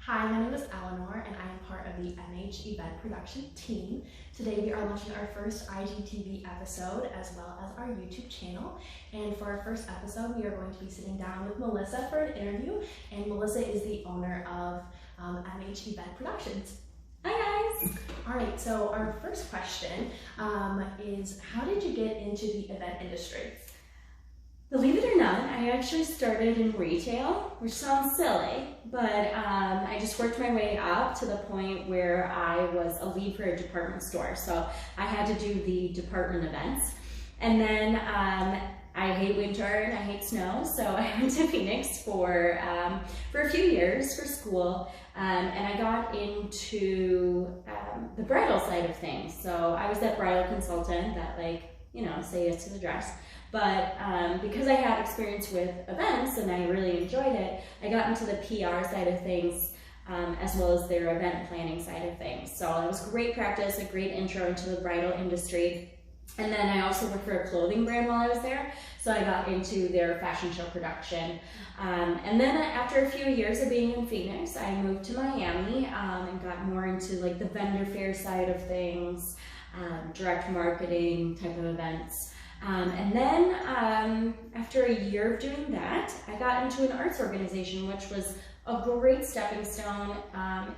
Hi, my name is Eleanor and I am part of the NH event production team. Today we are launching our first IGTV episode as well as our YouTube channel. And for our first episode, we are going to be sitting down with Melissa for an interview. And Melissa is the owner of NH Event Productions. Hi guys! All right, so our first question is, how did you get into the event industry? Believe it or not, I actually started in retail, which sounds silly, but I just worked my way up to the point where I was a lead for a department store. So I had to do the department events. And then I hate winter and I hate snow, so I went to Phoenix for a few years for school, and I got into the bridal side of things. So I was that bridal consultant that, say yes to the dress. But because I had experience with events and I really enjoyed it, I got into the PR side of things as well as their event planning side of things. So it was great practice, a great intro into the bridal industry. And then I also worked for a clothing brand while I was there, so I got into their fashion show production. And then after a few years of being in Phoenix, I moved to Miami and got more into like the vendor fair side of things, direct marketing type of events. And then after a year of doing that, I got into an arts organization, which was a great stepping stone.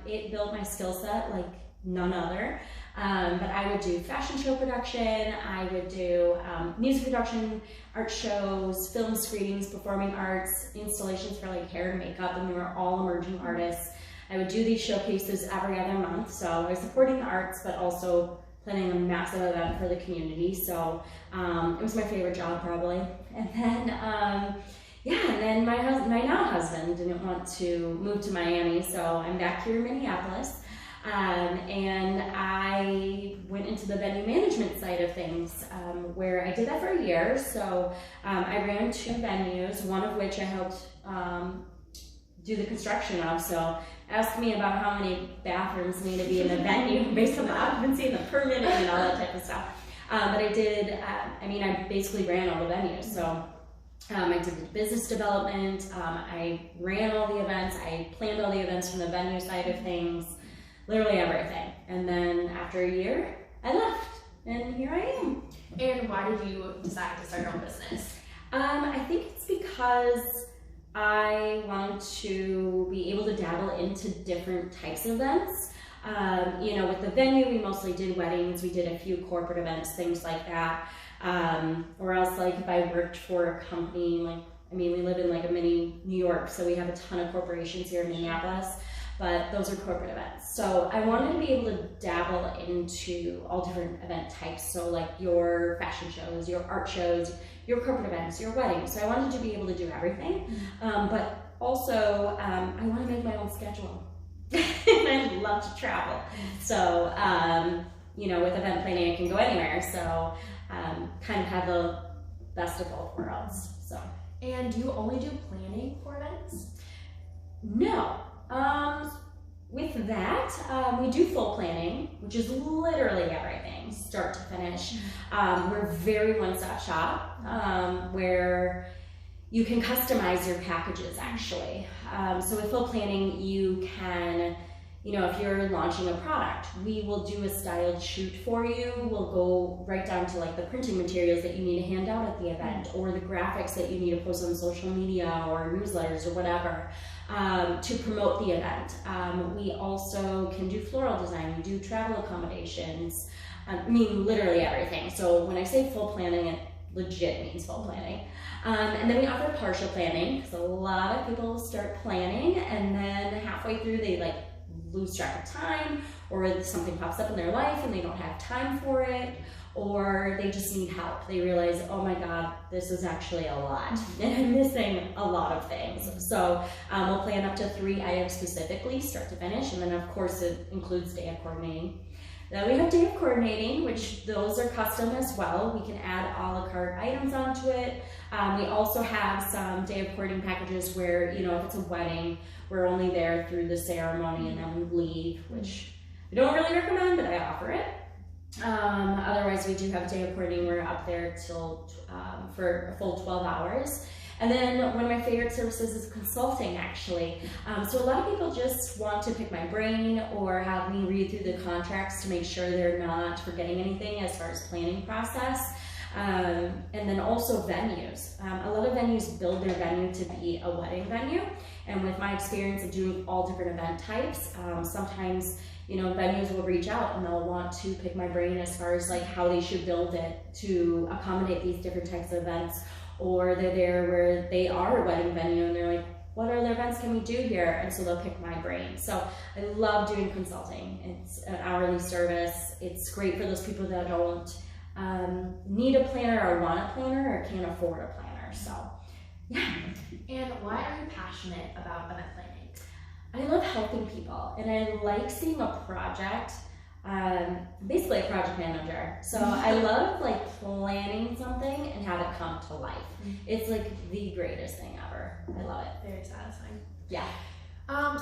It built my skill set like none other. But I would do fashion show production, I would do music production, art shows, film screenings, performing arts, installations for like hair and makeup, and we were all emerging artists. I would do these showcases every other month, so I was supporting the arts, but also planning a massive event for the community, so it was my favorite job probably. And then, and then my now husband didn't want to move to Miami, so I'm back here in Minneapolis, and I went into the venue management side of things, where I did that for a year. So I ran 2 venues, one of which I helped do the construction of. So ask me about how many bathrooms need to be in a venue based on the occupancy and the permitting and all that type of stuff. But I did, I basically ran all the venues. So I did the business development, I ran all the events, I planned all the events from the venue side of things, literally everything. And then after a year, I left, and here I am. And why did you decide to start your own business? I think it's because I wanted to be able to dabble into different types of events. With the venue, we mostly did weddings, we did a few corporate events, things like that. Or else, like, if I worked for a company, we live in like a mini New York, so we have a ton of corporations here in Minneapolis, but those are corporate events. So I wanted to be able to dabble into all different event types. So like your fashion shows, your art shows, your corporate events, your weddings. So I wanted to be able to do everything, but also I want to make my own schedule. And I love to travel. So, with event planning, I can go anywhere. So kind of have the best of both worlds. So. And do you only do planning for events? No. With that, we do full planning, which is literally everything, start to finish. We're very one-stop shop, where you can customize your packages actually. So with full planning, you can, if you're launching a product, we will do a styled shoot for you. We'll go right down to like the printing materials that you need to hand out at the event, or the graphics that you need to post on social media or newsletters or whatever, to promote the event. We also can do floral design, we do travel accommodations, literally everything. So when I say full planning, it legit means full planning. And then we offer partial planning, because a lot of people start planning and then halfway through they lose track of time, or something pops up in their life and they don't have time for it, or they just need help. They realize, oh my God, this is actually a lot and I'm missing a lot of things. So we'll plan up to 3 items specifically, start to finish, and then of course it includes day of coordinating. Then we have day of coordinating, which those are custom as well. We can add a la carte items onto it. We also have some day of coordinating packages where, if it's a wedding, we're only there through the ceremony and then we leave, which I don't really recommend, but I offer it. Otherwise, we do have day of coordinating. We're up there till for a full 12 hours. And then one of my favorite services is consulting, actually. So a lot of people just want to pick my brain or have me read through the contracts to make sure they're not forgetting anything as far as planning process. And then also venues. A lot of venues build their venue to be a wedding venue. And with my experience of doing all different event types, sometimes venues will reach out and they'll want to pick my brain as far as like how they should build it to accommodate these different types of events. Or they're there where they are a wedding venue and they're like, what other events can we do here? And so they'll pick my brain. So I love doing consulting. It's an hourly service. It's great for those people that don't need a planner or want a planner or can't afford a planner. So yeah. And why are you passionate about event planning? I love helping people, and I like seeing a project, basically a project manager. So I love like planning something and have it come to life. It's like the greatest thing ever. I love it. Very satisfying. Yeah.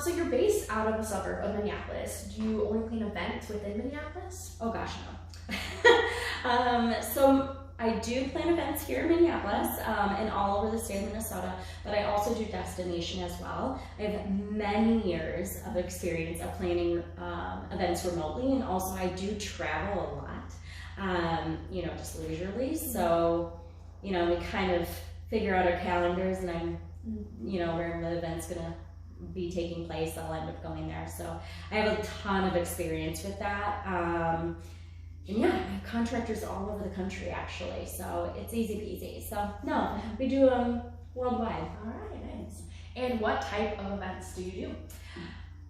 So you're based out of a suburb of Minneapolis. Do you only plan events within Minneapolis? Oh gosh, no. So I do plan events here in Minneapolis and all over the state of Minnesota, but I also do destination as well. I have many years of experience of planning events remotely, and also I do travel a lot, just leisurely. So, we kind of figure out our calendars, and I'm, where the event's gonna be taking place, I'll end up going there. So I have a ton of experience with that. And yeah, I have contractors all over the country actually, so it's easy peasy. So no, we do worldwide. All right, nice. And what type of events do you do?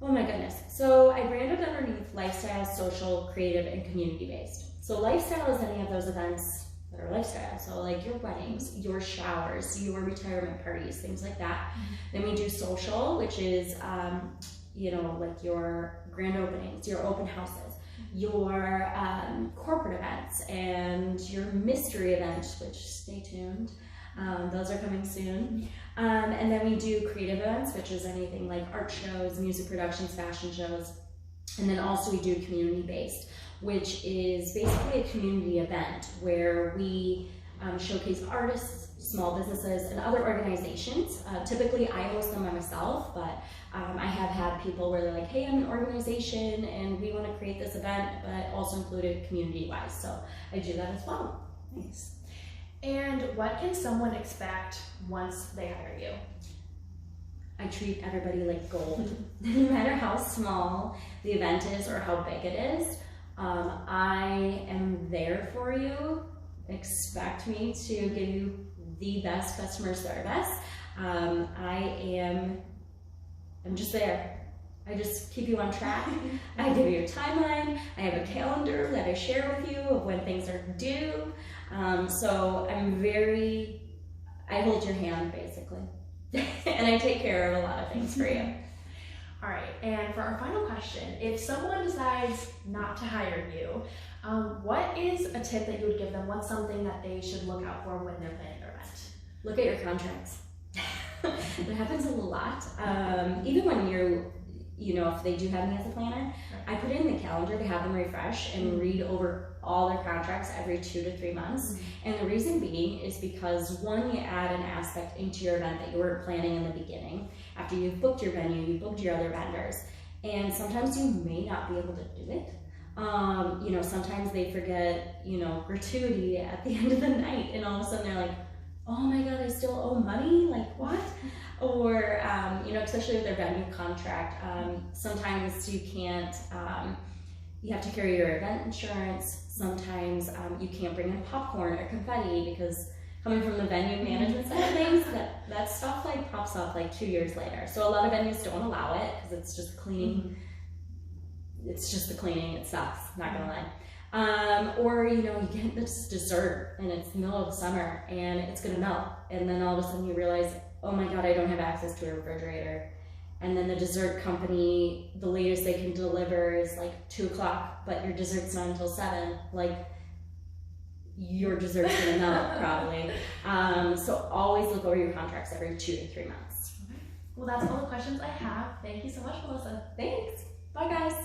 Oh my goodness. So I branded underneath lifestyle, social, creative, and community based. So lifestyle is any of those events that are lifestyle. So like your weddings, your showers, your retirement parties, things like that. Then we do social, which is, like your grand openings, your open houses, your corporate events, and your mystery event, which stay tuned, those are coming soon. And then we do creative events, which is anything like art shows, music productions, fashion shows. And then also we do community based, which is basically a community event where we showcase artists, small businesses, and other organizations. Typically I host them by myself, but I have had people where they're like, hey, I'm an organization and we want to create this event, but also include it community-wise. So I do that as well. Nice. And what can someone expect once they hire you? I treat everybody like gold. No matter how small the event is or how big it is, I am there for you. Expect me to give you the best customer service. I'm just there. I just keep you on track. I give you a timeline. I have a calendar that I share with you of when things are due. So I hold your hand basically. And I take care of a lot of things for you. All right, and for our final question, if someone decides not to hire you, what is a tip that you would give them? What's something that they should look out for when they're planning their event? Look at your contracts. It happens a lot. Even when if they do have me as a planner, I put it in the calendar to have them refresh and read over all their contracts every 2 to 3 months. And the reason being is because one, you add an aspect into your event that you weren't planning in the beginning. After you've booked your venue, you booked your other vendors, and sometimes you may not be able to do it. Sometimes they forget, gratuity at the end of the night, and all of a sudden they're like, oh my God, I still owe money? Like what? Or, especially with their venue contract, sometimes you can't, you have to carry your event insurance. Sometimes you can't bring in popcorn or confetti because coming from the venue management side of things, that stuff like pops up like 2 years later. So a lot of venues don't allow it because it's just cleaning. It's just the cleaning, it sucks, not gonna lie. Or you get this dessert and it's the middle of the summer and it's gonna melt, and then all of a sudden you realize, oh my God, I don't have access to a refrigerator. And then the dessert company, the latest they can deliver is like 2 o'clock, but your dessert's not until 7. Like, your dessert's gonna melt probably. So always look over your contracts every 2 to 3 months. Okay. Well, that's all the questions I have. Thank you so much, Melissa. Thanks. Bye guys.